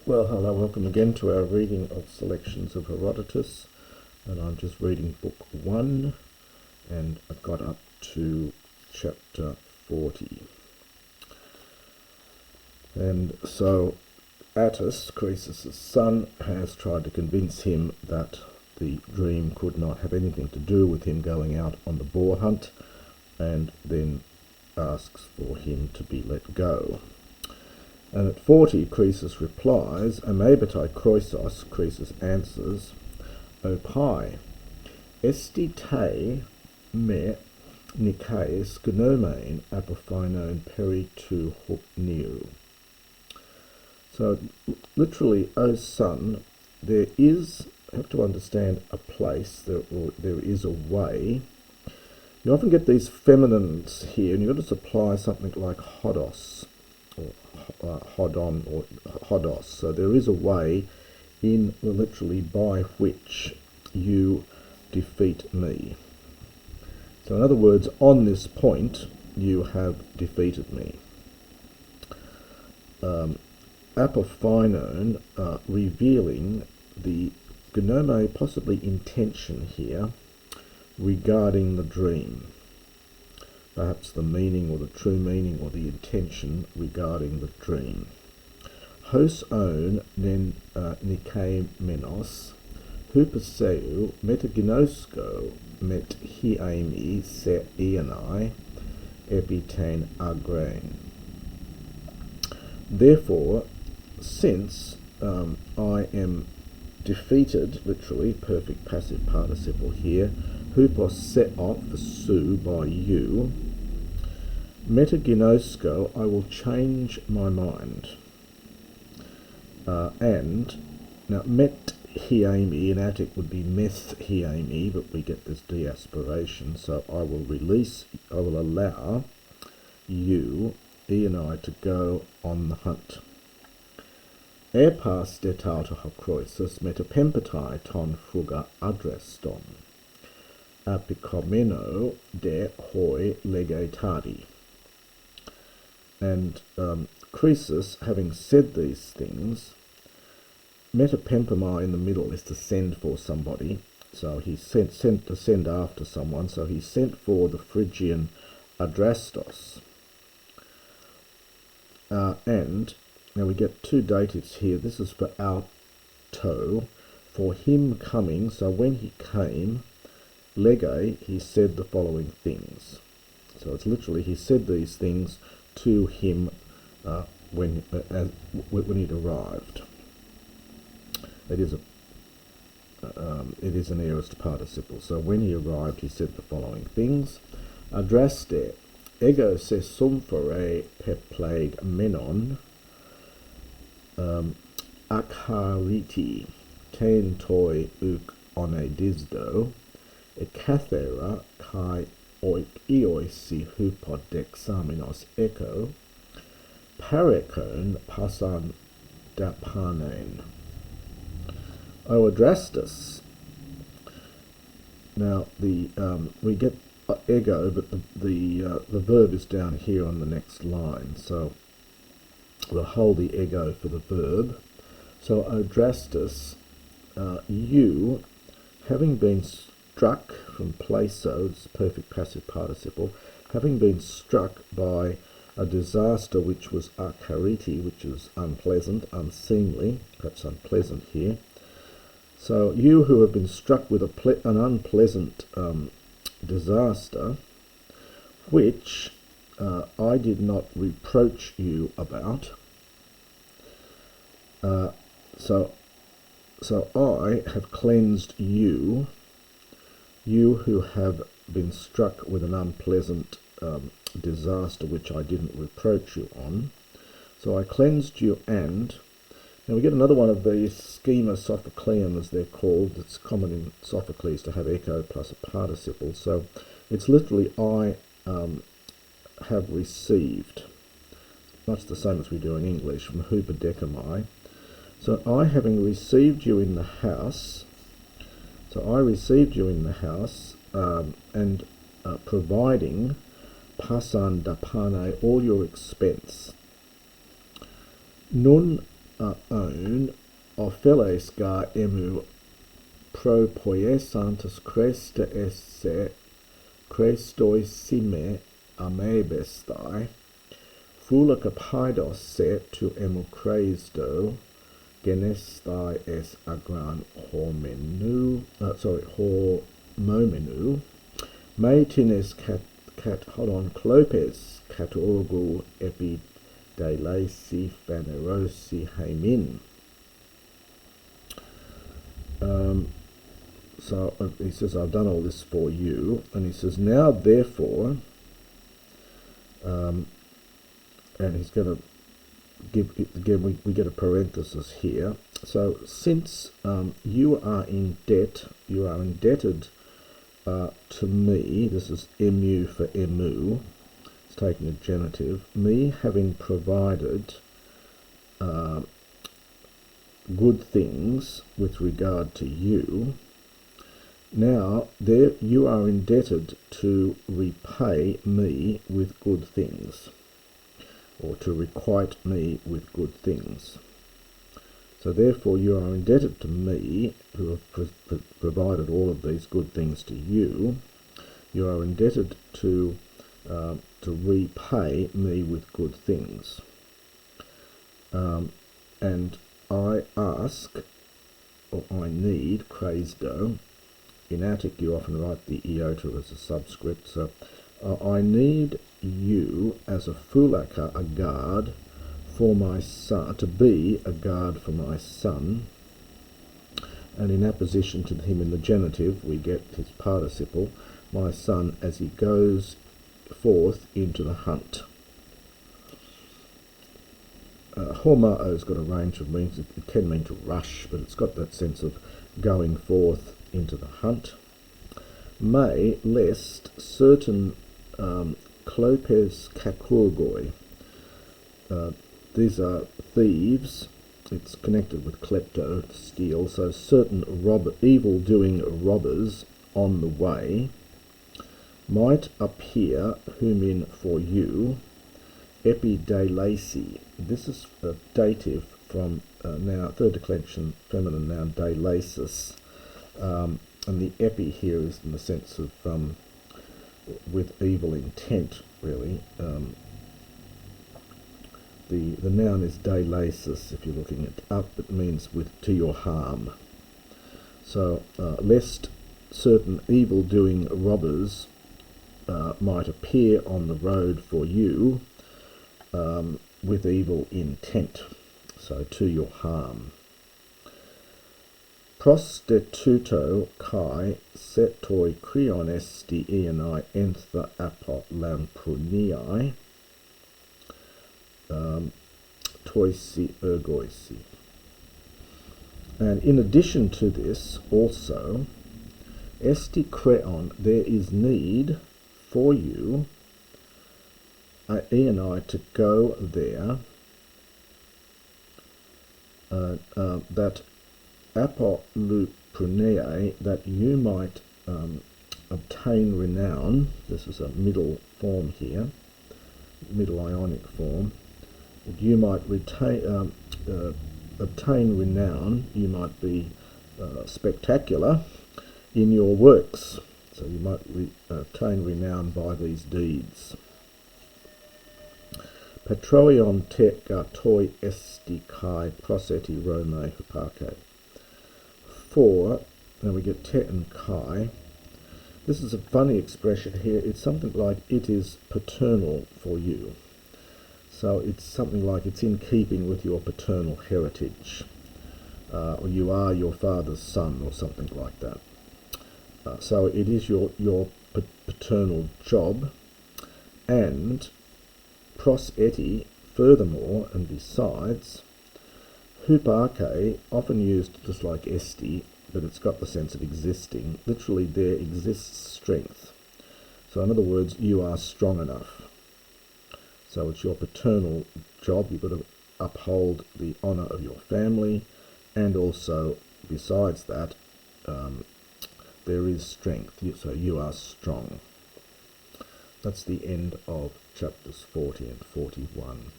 Well, hello, welcome again to our reading of selections of Herodotos, and I'm just reading book 1, and I've got up to chapter 40. And so Attis, Kroisos' son, has tried to convince him that the dream could not have anything to do with him going out on the boar hunt, and then asks for him to be let go. And at 40, Kroisos replies, Amabatai Kroisos, Kroisos answers, Opai, esti te me nikeis gnomein apophinon peri tu hopniu. So, literally, O son, there is, you have to understand, a place, there is a way. You often get these feminines here, and you've got to supply something like hodos, or hodon, or hodos. So there is a way in, literally, by which you defeat me. So in other words, on this point, you have defeated me. Apophinon, revealing the gnome, possibly intention here, regarding the dream. Perhaps the meaning or the true meaning or the intention regarding the dream. Hos own nen nike menos, hupaseu metaginosko met hiami se ianai epitain agrain. Therefore, since I am defeated, literally, perfect passive participle here, hupos seot, for sue, by you, metaginosko, I will change my mind. And, now, met hiami in Attic would be meth hiami, but we get this deaspiration, so I will allow you, E and I, to go on the hunt. Airpas detauta Kroisos metapempetai ton fuga Adraston, apicomeno de hoi legatadi. And Kroisos, having said these things, metapempomai in the middle is to send for somebody, so he sent to send after someone, so he sent for the Phrygian Adrastos. And now we get two datives here. This is for auto, for him coming. So when he came, lege, he said the following things. So it's literally, he said these things to him when he'd arrived. It is an aorist participle. So when he arrived, he said the following things. Adraste, ego se sumphore peplag menon, achariti, ten toi uk one disdo, ekathera kai oikoisi hupodexaminos echo, parekon pasan dapanen. O Adrastos. Now we get ego, but the verb is down here on the next line, so we'll hold the ego for the verb. So Adrastos, you, having been struck from plaso, it's perfect passive participle, having been struck by a disaster which was achariti, which is unpleasant, unseemly, perhaps unpleasant here. So you who have been struck with an unpleasant disaster, which I did not reproach you about, so I have cleansed you, you who have been struck with an unpleasant disaster which I didn't reproach you on. So I cleansed you, and now we get another one of these schema Sophocleum, as they're called. It's common in Sophocles to have echo plus a participle. So it's literally I have received, much the same as we do in English, from hupodecamai. So I, having received you in the house, so I received you in the house, and providing pasan dapane, all your expense. Nun aon opheles ga emu pro poiesantus cresta esse crestoi sime amebestai fula capaidos se tu emu Kroisos genestai es agran hormenu hormomenu maitines cat clopes catorgu epi delaisi phanerosi heimin. So he says, I've done all this for you, and he says, now therefore, and he's going to give, again, we get a parenthesis here. So since you are in debt, you are indebted to me, this is mu for emu, it's taking a genitive, me having provided good things with regard to you, now there you are indebted to repay me with good things, or to requite me with good things. So therefore you are indebted to me, who have provided all of these good things to you. You are indebted to repay me with good things. And I ask, or I need, Kroisos. In Attic you often write the iota as a subscript, so I need you as a fulaka, a guard for my son, to be a guard for my son, and in apposition to him in the genitive we get his participle, my son, as he goes forth into the hunt. Hormao's got a range of meanings. It can mean to rush, but it's got that sense of going forth into the hunt. May, lest certain clopes kakurgoi, these are thieves, it's connected with klepto, to steal, so certain evil-doing robbers on the way might appear humin for you, epidelasi. This is a dative from now third declension feminine noun delasis, and the epi here is in the sense of with evil intent, really. The noun is delasis. If you're looking it up, it means with to your harm. So lest certain evil-doing robbers might appear on the road for you with evil intent, so to your harm. Prostituto kai setoi krion esti ianai entha apo lampruniai toisi ergoisi. And in addition to this, also, esti kreon, there is need for you, ianai, to go there, that apolupruneae, that you might obtain renown. This is a middle form here, middle ionic form. That you might obtain renown, you might be spectacular in your works. So you might obtain renown by these deeds. Patroion te gatoi esti kai proseti Rome hupake. For, now we get te and kai. This is a funny expression here. It's something like it is paternal for you. So it's something like it's in keeping with your paternal heritage. Or you are your father's son, or something like that. So it is your paternal job. And pros eti, furthermore and besides, hupake, often used just like esti, but it's got the sense of existing. Literally, there exists strength. So in other words, you are strong enough. So it's your paternal job. You've got to uphold the honour of your family, and also, besides that, there is strength. So you are strong. That's the end of chapters 40 and 41.